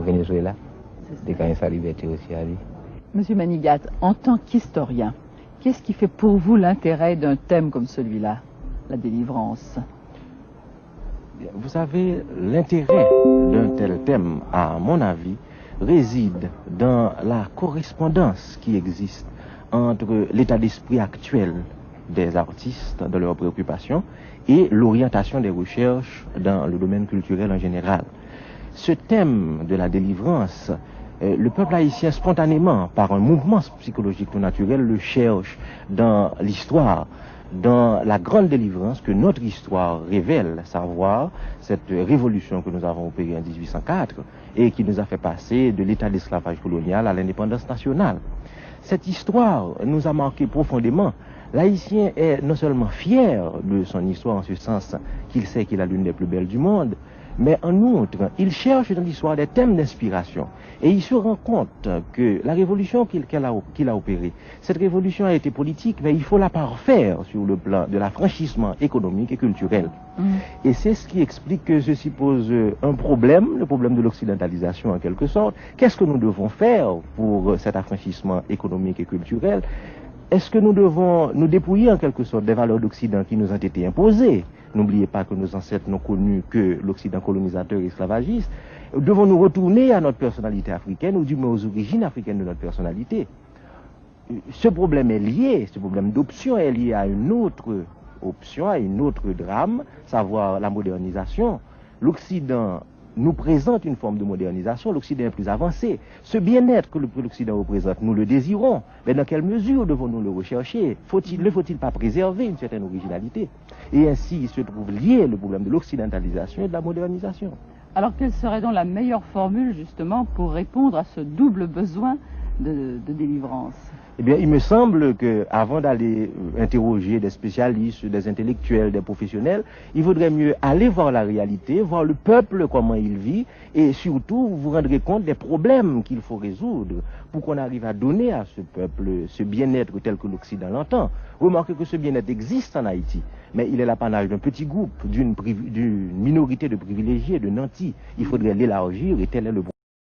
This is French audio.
Venezuela. Dès quand sa liberté aussi à lui. Monsieur Manigat, en tant qu'historien, qu'est-ce qui fait pour vous l'intérêt d'un thème comme celui-là, la délivrance? Vous savez, l'intérêt d'un tel thème, à mon avis, réside dans la correspondance qui existe entre l'état d'esprit actuel des artistes dans leurs préoccupations et l'orientation des recherches dans le domaine culturel en général. Ce thème de la délivrance, le peuple haïtien spontanément, par un mouvement psychologique tout naturel, le cherche dans l'histoire, dans la grande délivrance que notre histoire révèle, savoir cette révolution que nous avons opérée en 1804 et qui nous a fait passer de l'état d'esclavage colonial à l'indépendance nationale. Cette histoire nous a marqué profondément. L'Haïtien est non seulement fier de son histoire en ce sens qu'il sait qu'il a l'une des plus belles du monde, mais en outre, il cherche dans l'histoire des thèmes d'inspiration. Et il se rend compte que la révolution qu'il a opérée, cette révolution a été politique, mais il faut la parfaire sur le plan de l'affranchissement économique et culturel. Et c'est ce qui explique que ceci pose un problème, le problème de l'occidentalisation en quelque sorte. Qu'est-ce que nous devons faire pour cet affranchissement économique et culturel? Est-ce que nous devons nous dépouiller en quelque sorte des valeurs d'Occident qui nous ont été imposées? N'oubliez pas que nos ancêtres n'ont connu que l'Occident colonisateur et esclavagiste. Devons-nous retourner à notre personnalité africaine, ou du moins aux origines africaines de notre personnalité? Ce problème est lié, ce problème d'option est lié à une autre option, à une autre drame, savoir la modernisation. L'Occident nous présente une forme de modernisation, l'Occident est plus avancé. Ce bien-être que l'Occident représente, nous le désirons. Mais dans quelle mesure devons-nous le rechercher? Ne faut-il pas préserver une certaine originalité? Et ainsi, il se trouve lié le problème de l'occidentalisation et de la modernisation. Alors, quelle serait donc la meilleure formule, justement, pour répondre à ce double besoin de délivrance? Eh bien, il me semble qu'avant d'aller interroger des spécialistes, des intellectuels, des professionnels, il vaudrait mieux aller voir la réalité, voir le peuple, comment il vit, et surtout, vous vous rendrez compte des problèmes qu'il faut résoudre pour qu'on arrive à donner à ce peuple ce bien-être tel que l'Occident l'entend. Remarquez que ce bien-être existe en Haïti, mais il est l'apanage d'un petit groupe, d'une minorité de privilégiés, de nantis. Il faudrait l'élargir et tel est le problème.